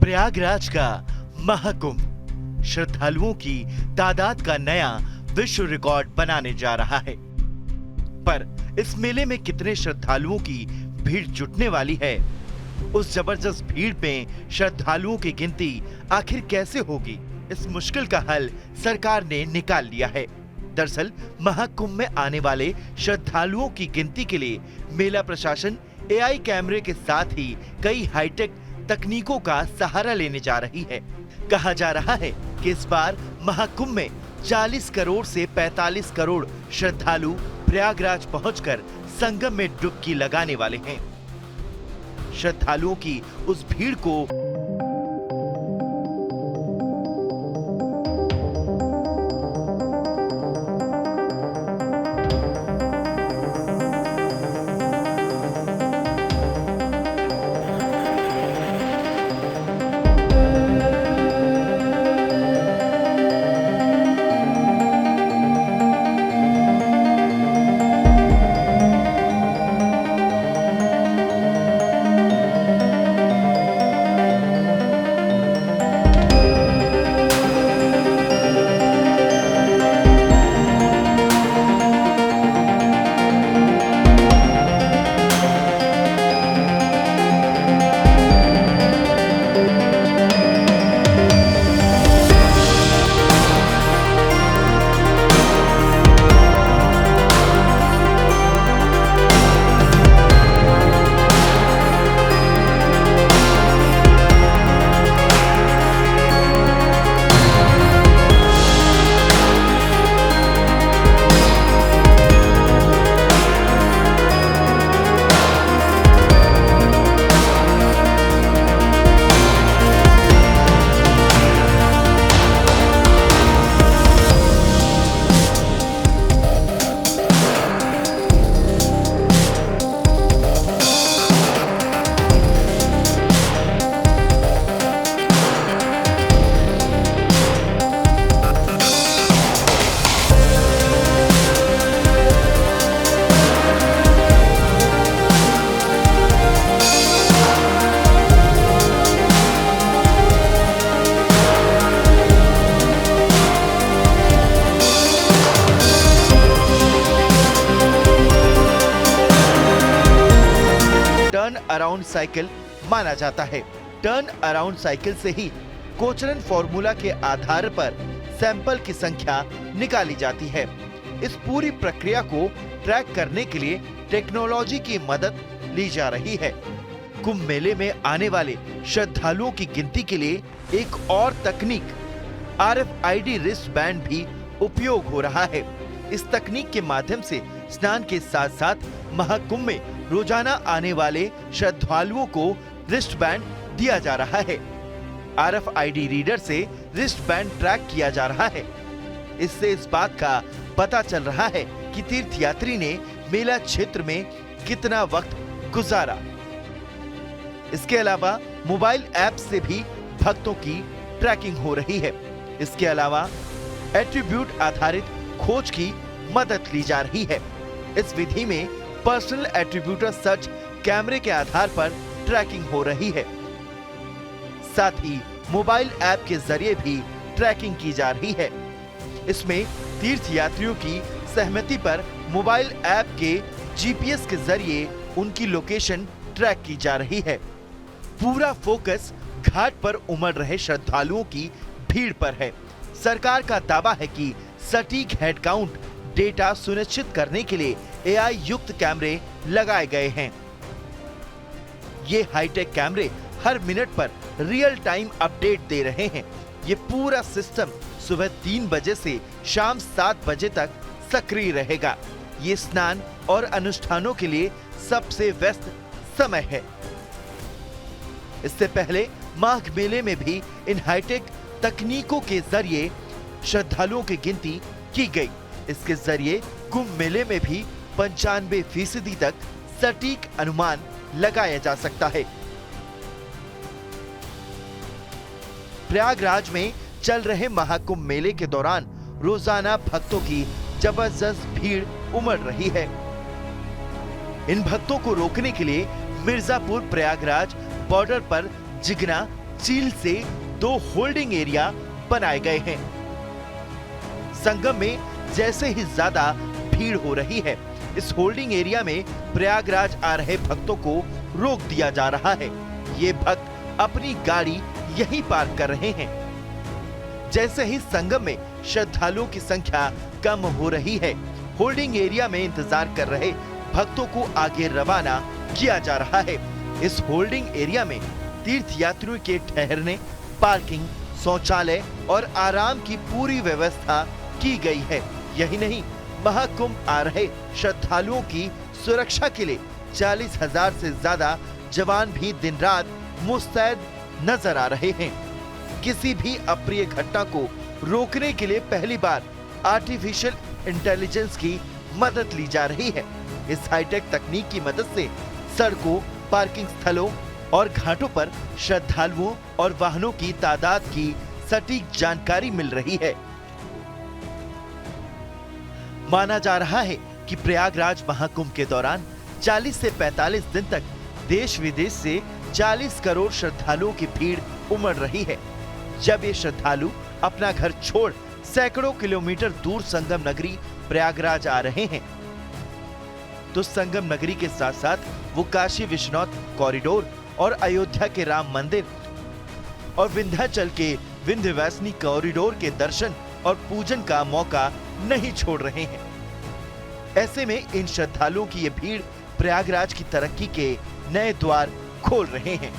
प्रयागराज का महाकुंभ श्रद्धालुओं की तादाद का नया विश्व रिकॉर्ड बनाने जा रहा है। पर इस मेले में कितने श्रद्धालुओं की भीड़ जुटने वाली है, उस जबरदस्त भीड़ में श्रद्धालुओं की गिनती आखिर कैसे होगी, इस मुश्किल का हल सरकार ने निकाल लिया है। दरअसल महाकुंभ में आने वाले श्रद्धालुओं की गिनती के लिए मेला प्रशासन एआई कैमरे के साथ ही कई हाईटेक तकनीकों का सहारा लेने जा रही है। कहा जा रहा है कि इस बार महाकुंभ में 40 करोड़ से 45 करोड़ श्रद्धालु प्रयागराज पहुंचकर संगम में डुबकी लगाने वाले हैं। श्रद्धालुओं की उस भीड़ को टर्न अराउंड साइकिल माना जाता है। टर्न अराउंड साइकिल से ही कोचरन फॉर्मूला के आधार पर सैंपल की संख्या निकाली जाती है। इस पूरी प्रक्रिया को ट्रैक करने के लिए टेक्नोलॉजी की मदद ली जा रही है। कुंभ मेले में आने वाले श्रद्धालुओं की गिनती के लिए एक और तकनीक RFID रिस्ट बैंड भी उपयोग हो रहा है। इस तकनीक के माध्यम से स्नान के साथ साथ महाकुंभ में रोजाना आने वाले श्रद्धालुओं को रिस्ट बैंड दिया जा रहा है। RFID रीडर से रिस्ट बैंड ट्रैक किया जा रहा है। इससे इस बात का पता चल रहा है कि तीर्थयात्री ने मेला क्षेत्र में कितना वक्त गुजारा। इसके अलावा मोबाइल ऐप से भी भक्तों की ट्रैकिंग हो रही है। इसके अलावा एट्रीब्यूट आधारित खोज की मदद ली जा रही है। इस विधि में पर्सनल एट्रीब्यूटर सर्च कैमरे के आधार पर ट्रैकिंग हो रही है। साथ ही मोबाइल ऐप के जरिए भी ट्रैकिंग की जा रही है। इसमें तीर्थयात्रियों की सहमति पर मोबाइल ऐप के GPS के जरिए उनकी लोकेशन ट्रैक की जा रही है। पूरा फोकस घाट पर उमड़ रहे श्रद्धालुओं की भीड़ पर है। सरकार का दावा है कि सटीक हेड काउंट डेटा सुनिश्चित करने के लिए AI युक्त कैमरे लगाए गए हैं। ये हाईटेक कैमरे हर मिनट पर रियल टाइम अपडेट दे रहे हैं। ये पूरा सिस्टम सुबह 3 बजे से शाम 7 बजे तक सक्रिय रहेगा। ये स्नान और अनुष्ठानों के लिए सबसे व्यस्त समय है। इससे पहले माघ मेले में भी इन हाईटेक तकनीकों के जरिए श्रद्धालुओं की गिनती की गई। इसके जरिए कुंभ मेले में भी 95% तक सटीक अनुमान लगाया जा सकता है। प्रयागराज में चल रहे महाकुंभ मेले के दौरान रोजाना भक्तों की जबरदस्त भीड़ उमड़ रही है। इन भक्तों को रोकने के लिए मिर्जापुर प्रयागराज बॉर्डर पर जिगना चील से 2 होल्डिंग एरिया बनाए गए हैं। संगम में जैसे ही ज्यादा भीड़ हो रही है, इस होल्डिंग एरिया में प्रयागराज आ रहे भक्तों को रोक दिया जा रहा है। ये भक्त अपनी गाड़ी यहीं पार्क कर रहे हैं। जैसे ही संगम में श्रद्धालुओं की संख्या कम हो रही है, होल्डिंग एरिया में इंतजार कर रहे भक्तों को आगे रवाना किया जा रहा है। इस होल्डिंग एरिया में तीर्थयात्रियों के ठहरने, पार्किंग, शौचालय और आराम की पूरी व्यवस्था की गई है। यही नहीं, महाकुंभ आ रहे श्रद्धालुओं की सुरक्षा के लिए 40,000 से ज्यादा जवान भी दिन रात मुस्तैद नजर आ रहे हैं। किसी भी अप्रिय घटना को रोकने के लिए पहली बार आर्टिफिशियल इंटेलिजेंस की मदद ली जा रही है। इस हाईटेक तकनीक की मदद से सड़कों, पार्किंग स्थलों और घाटों पर श्रद्धालुओं और वाहनों की तादाद की सटीक जानकारी मिल रही है। माना जा रहा है कि प्रयागराज महाकुंभ के दौरान 40 से 45 दिन तक देश विदेश से 40 करोड़ श्रद्धालुओं की भीड़ उमड़ रही है। जब ये श्रद्धालु अपना घर छोड़ सैकड़ों किलोमीटर दूर संगम नगरी प्रयागराज आ रहे हैं, तो संगम नगरी के साथ साथ वो काशी विश्वनाथ कॉरिडोर और अयोध्या के राम मंदिर और विंध्याचल के विंध्यवासिनी कॉरिडोर के दर्शन और पूजन का मौका नहीं छोड़ रहे हैं। ऐसे में इन श्रद्धालुओं की ये भीड़ प्रयागराज की तरक्की के नए द्वार खोल रहे हैं।